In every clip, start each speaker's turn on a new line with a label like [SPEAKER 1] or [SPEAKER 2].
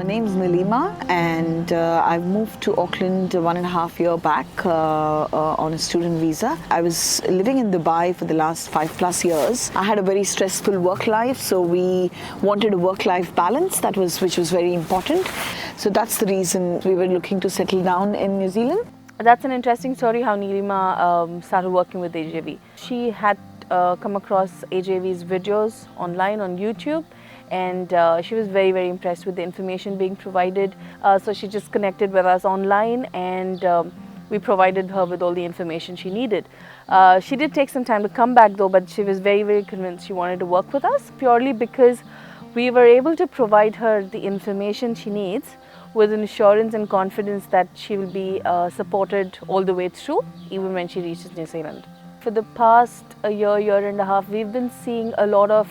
[SPEAKER 1] My name's Nilima, and I've moved to Auckland 1.5 years back on a student visa. I was living in Dubai for the last 5+ years. I had a very stressful work life, so we wanted a work-life balance, which was very important. So that's the reason we were looking to settle down in New Zealand.
[SPEAKER 2] That's an interesting story how Nilima started working with AJV. She had come across AJV's videos online on YouTube, and she was very, very impressed with the information being provided. So she just connected with us online, and we provided her with all the information she needed. She did take some time to come back though, but she was very, very convinced she wanted to work with us, purely because we were able to provide her the information she needs with an assurance and confidence that she will be supported all the way through, even when she reaches New Zealand. For the past year and a half, we've been seeing a lot of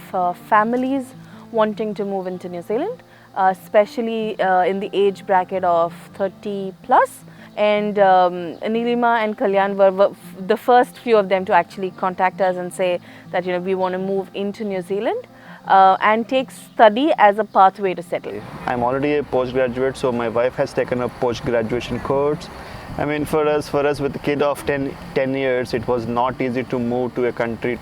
[SPEAKER 2] families wanting to move into New Zealand, especially in the age bracket of 30+. And Nilima and Kalyan were the first few of them to actually contact us and say that, you know, we want to move into New Zealand and take study as a pathway to settle.
[SPEAKER 3] I'm already a postgraduate, so my wife has taken a post-graduation course. I mean, for us with a kid of 10 years, it was not easy to move to country.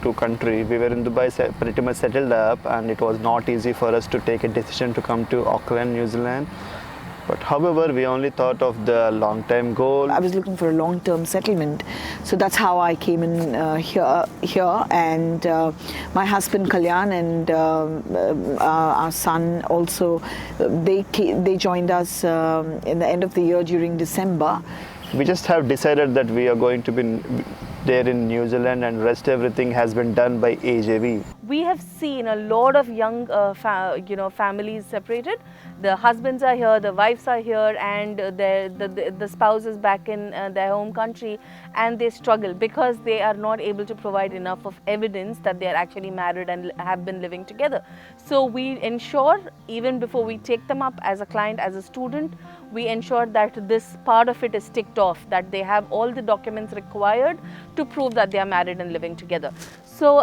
[SPEAKER 3] We were in Dubai pretty much settled up, and it was not easy for us to take a decision to come to Auckland, New Zealand. But however, we only thought of the long-term goal.
[SPEAKER 1] I was looking for a long-term settlement, so that's how I came in here. And my husband Kalyan and our son also, they joined us in the end of the year during December.
[SPEAKER 3] We just have decided that we are going to be there in New Zealand, and rest everything has been done by AJV.
[SPEAKER 2] We have seen a lot of young families separated. The husbands are here, the wives are here, and the spouse is back in their home country, and they struggle because they are not able to provide enough of evidence that they are actually married and have been living together. So we ensure, even before we take them up as a client, as a student, we ensure that this part of it is ticked off, that they have all the documents required to prove that they are married and living together. So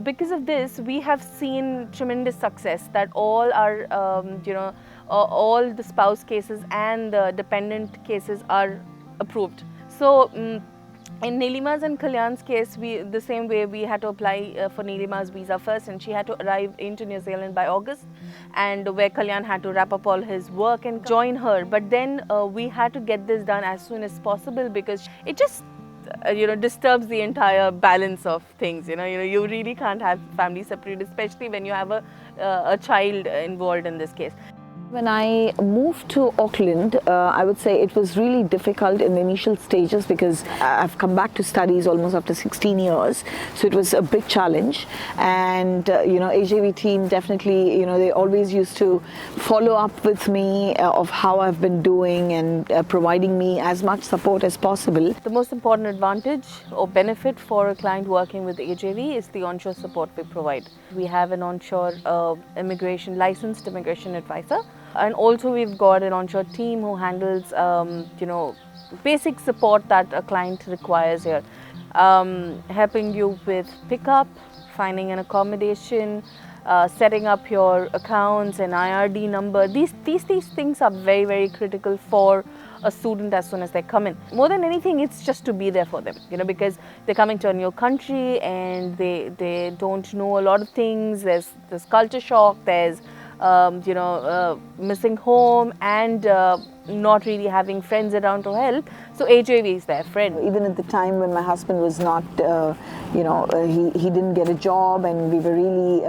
[SPEAKER 2] because of this, we have seen tremendous success, that all our all the spouse cases and the dependent cases are approved. So in Nilima's and Kalyan's case, the same way, we had to apply for Nilima's visa first, and she had to arrive into New Zealand by August, and where Kalyan had to wrap up all his work and join her. But then we had to get this done as soon as possible, because it just disturbs the entire balance of things. You really can't have family separate, especially when you have a child involved in this case.
[SPEAKER 1] When I moved to Auckland, I would say it was really difficult in the initial stages, because I've come back to studies almost after 16 years. So it was a big challenge. And, AJV team definitely, they always used to follow up with me of how I've been doing, and providing me as much support as possible.
[SPEAKER 2] The most important advantage or benefit for a client working with AJV is the onshore support we provide. We have an onshore licensed immigration advisor. And also we've got an onshore team who handles, basic support that a client requires here. Helping you with pickup, finding an accommodation, setting up your accounts and IRD number. These things are very, very critical for a student as soon as they come in. More than anything, it's just to be there for them, because they're coming to a new country and they don't know a lot of things. There's culture shock, there's missing home, and not really having friends around to help. So AJV is their friend.
[SPEAKER 1] Even at the time when my husband was not, he didn't get a job, and we were really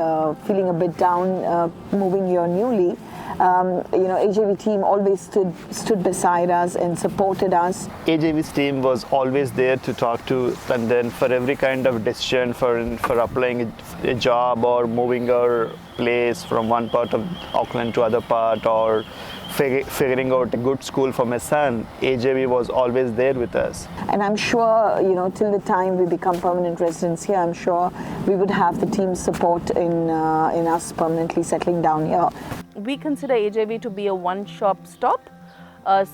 [SPEAKER 1] feeling a bit down moving here newly. AJV team always stood beside us and supported us.
[SPEAKER 3] AJV's team was always there to talk to, and then for every kind of decision, for applying a job or moving our place from one part of Auckland to other part, or figuring out a good school for my son, AJV was always there with us.
[SPEAKER 1] And I'm sure, till the time we become permanent residents here, I'm sure we would have the team's support in us permanently settling down here.
[SPEAKER 2] We consider AJV to be a one-stop stop.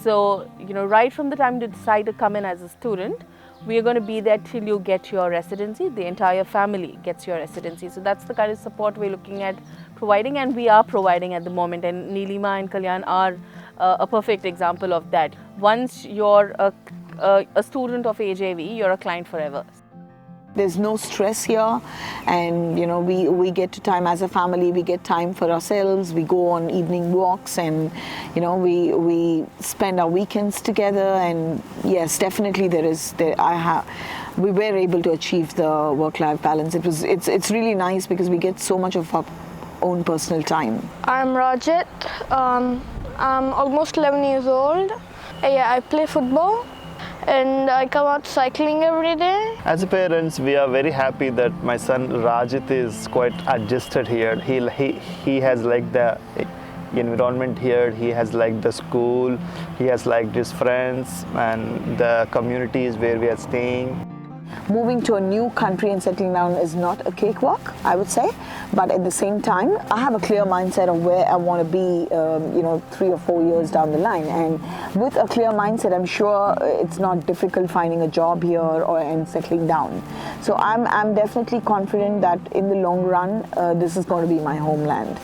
[SPEAKER 2] So, right from the time you decide to come in as a student, we are going to be there till you get your residency. The entire family gets your residency. So that's the kind of support we're looking at providing, and we are providing at the moment, and Neelima and Kalyan are a perfect example of that. Once you're a student of AJV, you're a client forever.
[SPEAKER 1] There's no stress here, and we get to time as a family. We get time for ourselves. We go on evening walks, and we spend our weekends together. And yes, definitely we were able to achieve the work-life balance. It's really nice because we get so much of our own personal time.
[SPEAKER 4] I'm Rajat. I'm almost 11 years old. I play football. And I come out cycling every day.
[SPEAKER 3] As a parents, we are very happy that my son Rajit is quite adjusted here. He has liked the environment here. He has liked the school. He has liked his friends and the communities where we are staying.
[SPEAKER 1] Moving to a new country and settling down is not a cakewalk, I would say, but at the same time, I have a clear mindset of where I want to be, 3 or 4 years down the line. And with a clear mindset, I'm sure it's not difficult finding a job here and settling down. So I'm definitely confident that in the long run, this is going to be my homeland.